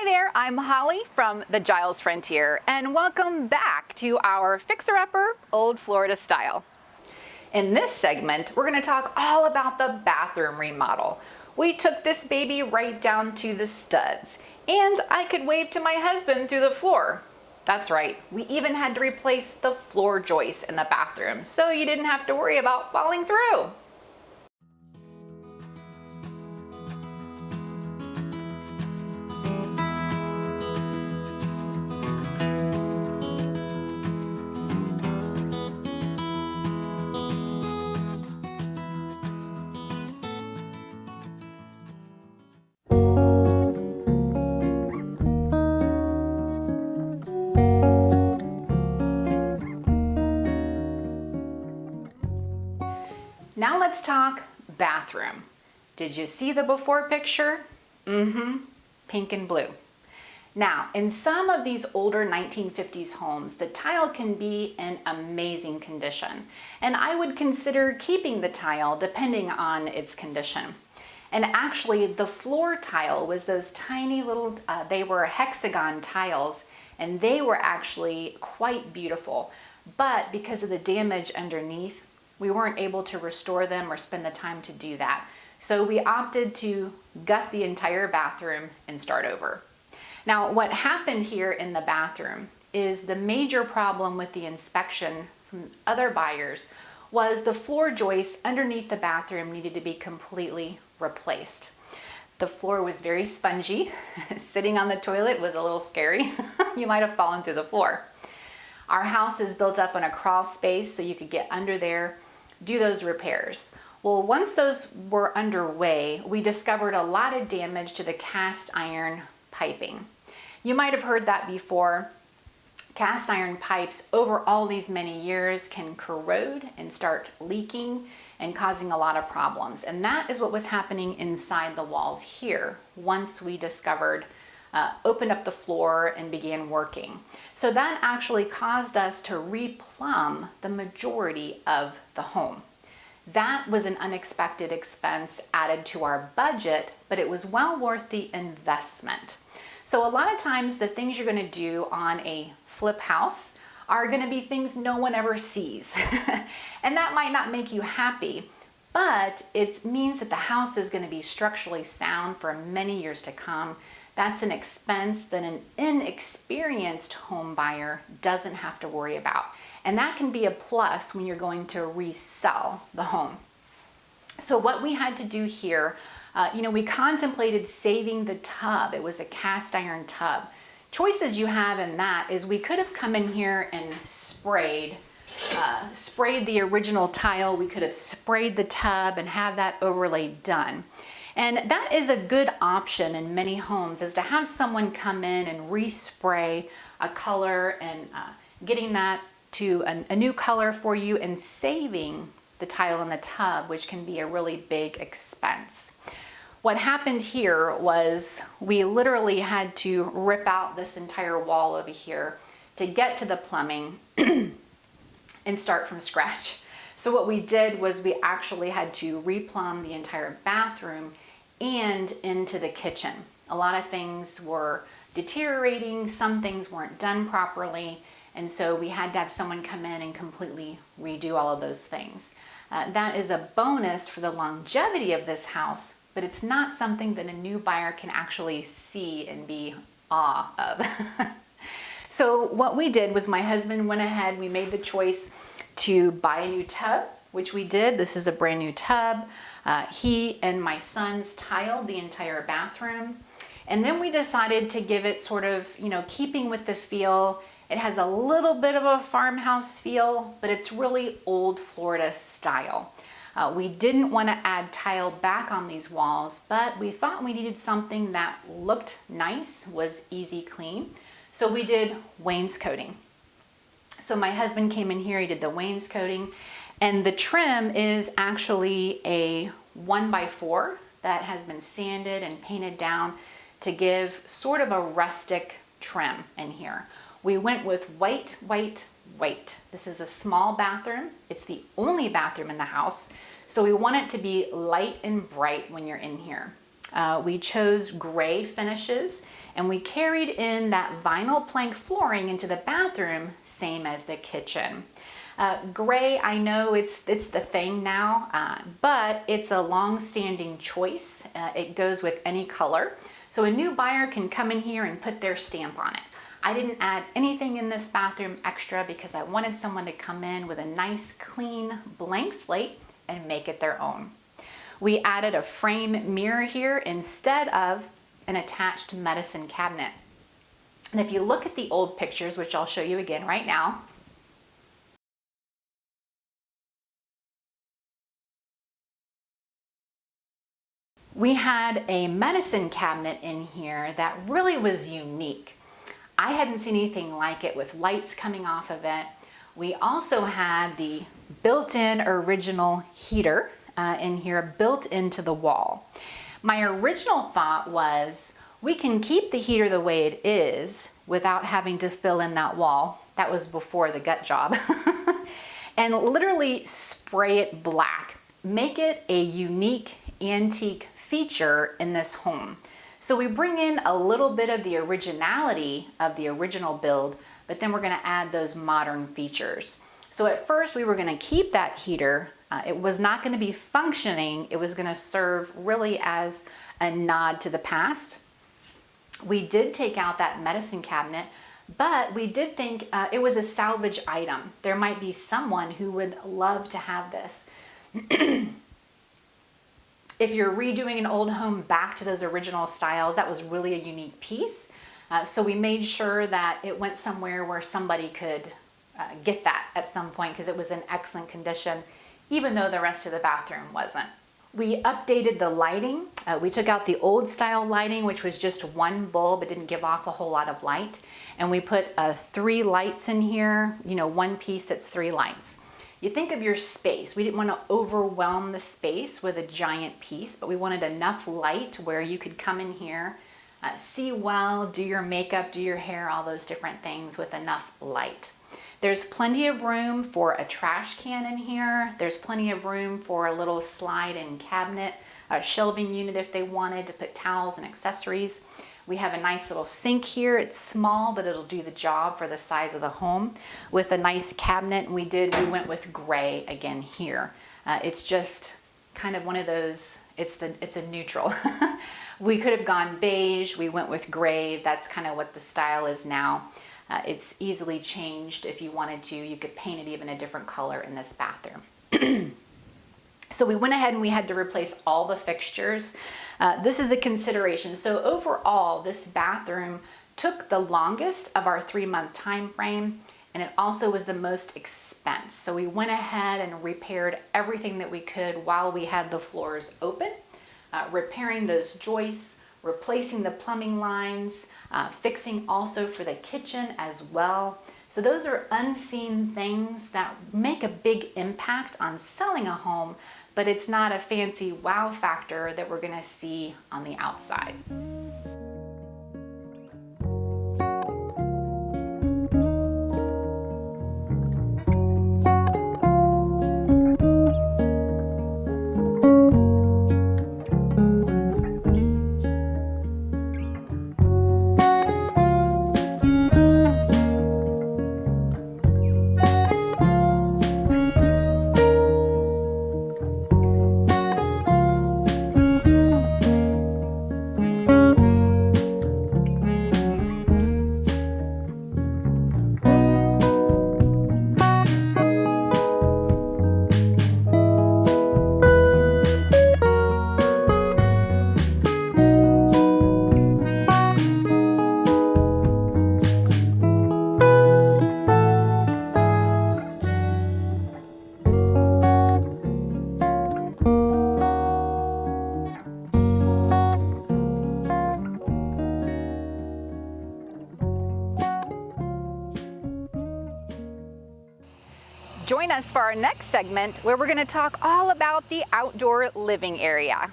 Hi there, I'm Holly from the Giles Frontier, and welcome back to our Fixer-Upper Old Florida Style. In this segment, we're going to talk all about the bathroom remodel. We took this baby right down to the studs, and I could wave to my husband through the floor. That's right, we even had to replace the floor joists in the bathroom, so you didn't have to worry about falling through. Now let's talk bathroom. Did you see the before picture? Pink and blue. Now, in some of these older 1950s homes, the tile can be in amazing condition, and I would consider keeping the tile depending on its condition. And actually, the floor tile was those tiny little, they were hexagon tiles, and they were actually quite beautiful. But because of the damage underneath, we weren't able to restore them or spend the time to do that. So we opted to gut the entire bathroom and start over. Now, what happened here in the bathroom is the major problem with the inspection from other buyers was the floor joists underneath the bathroom needed to be completely replaced. The floor was very spongy. Sitting on the toilet was a little scary. You might have fallen through the floor. Our house is built up on a crawl space, so you could get under there, do those repairs. Well, once those were underway, we discovered a lot of damage to the cast iron piping. You might have heard that before. Cast iron pipes over all these many years can corrode and start leaking and causing a lot of problems. And that is what was happening inside the walls here once we discovered opened up the floor and began working. So that actually caused us to re-plumb the majority of the home. That was an unexpected expense added to our budget, but it was well worth the investment. So a lot of times the things you're going to do on a flip house are going to be things no one ever sees. And that might not make you happy, but it means that the house is going to be structurally sound for many years to come. That's an expense that an inexperienced home buyer doesn't have to worry about. And that can be a plus when you're going to resell the home. So what we had to do here, we contemplated saving the tub. It was a cast iron tub. Choices you have in that is we could have come in here and sprayed the original tile. We could have sprayed the tub and have that overlay done. And that is a good option in many homes, is to have someone come in and respray a color and getting that to a new color for you and saving the tile in the tub, which can be a really big expense. What happened here was we literally had to rip out this entire wall over here to get to the plumbing and start from scratch. So what we did was we actually had to re-plumb the entire bathroom and into the kitchen. A lot of things were deteriorating, some things weren't done properly, and so we had to have someone come in and completely redo all of those things. That is a bonus for the longevity of this house, but it's not something that a new buyer can actually see and be awe of. So what we did was my husband went ahead, we made the choice to buy a new tub, which we did. This is a brand new tub. He and my sons tiled the entire bathroom. And then we decided to give it sort of, keeping with the feel. It has a little bit of a farmhouse feel, but it's really old Florida style. We didn't want to add tile back on these walls, but we thought we needed something that looked nice, was easy clean. So we did wainscoting. So my husband came in here, he did the wainscoting, and the trim is actually a 1x4 that has been sanded and painted down to give sort of a rustic trim in here. We went with white, white, white. This is a small bathroom. It's the only bathroom in the house, so we want it to be light and bright when you're in here. We chose gray finishes, and we carried in that vinyl plank flooring into the bathroom, same as the kitchen. Gray, I know it's the thing now, but it's a long-standing choice. It goes with any color. So a new buyer can come in here and put their stamp on it. I didn't add anything in this bathroom extra because I wanted someone to come in with a nice, clean, blank slate and make it their own. We added a frame mirror here instead of an attached medicine cabinet. And if you look at the old pictures, which I'll show you again right now, we had a medicine cabinet in here that really was unique. I hadn't seen anything like it with lights coming off of it. We also had the built-in original heater in here built into the wall. My original thought was we can keep the heater the way it is without having to fill in that wall. That was before the gut job. And literally spray it black. Make it a unique antique feature in this home. So we bring in a little bit of the originality of the original build, but then we're going to add those modern features. So at first we were going to keep that heater. It was not going to be functioning. It was going to serve really as a nod to the past. We did take out that medicine cabinet, but we did think it was a salvage item. There might be someone who would love to have this. If you're redoing an old home back to those original styles, that was really a unique piece. So we made sure that it went somewhere where somebody could get that at some point because it was in excellent condition, even though the rest of the bathroom wasn't. We updated the lighting. We took out the old style lighting, which was just one bulb. It didn't give off a whole lot of light. And we put 3 lights in here, one piece that's 3 lights. You think of your space. We didn't want to overwhelm the space with a giant piece, but we wanted enough light where you could come in here, see well, do your makeup, do your hair, all those different things with enough light. There's plenty of room for a trash can in here. There's plenty of room for a little slide-in cabinet, a shelving unit if they wanted to put towels and accessories. We have a nice little sink here. It's small, but it'll do the job for the size of the home with a nice cabinet. And we went with gray again here. It's just kind of one of those, it's a neutral. We could have gone beige. We went with gray. That's kind of what the style is now. It's easily changed if you wanted to. You could paint it even a different color in this bathroom. So we went ahead and we had to replace all the fixtures. This is a consideration. So overall, this bathroom took the longest of our 3-month time frame, and it also was the most expensive. So we went ahead and repaired everything that we could while we had the floors open, repairing those joists, replacing the plumbing lines, fixing also for the kitchen as well. So those are unseen things that make a big impact on selling a home, but it's not a fancy wow factor that we're gonna see on the outside. Join us for our next segment where we're going to talk all about the outdoor living area.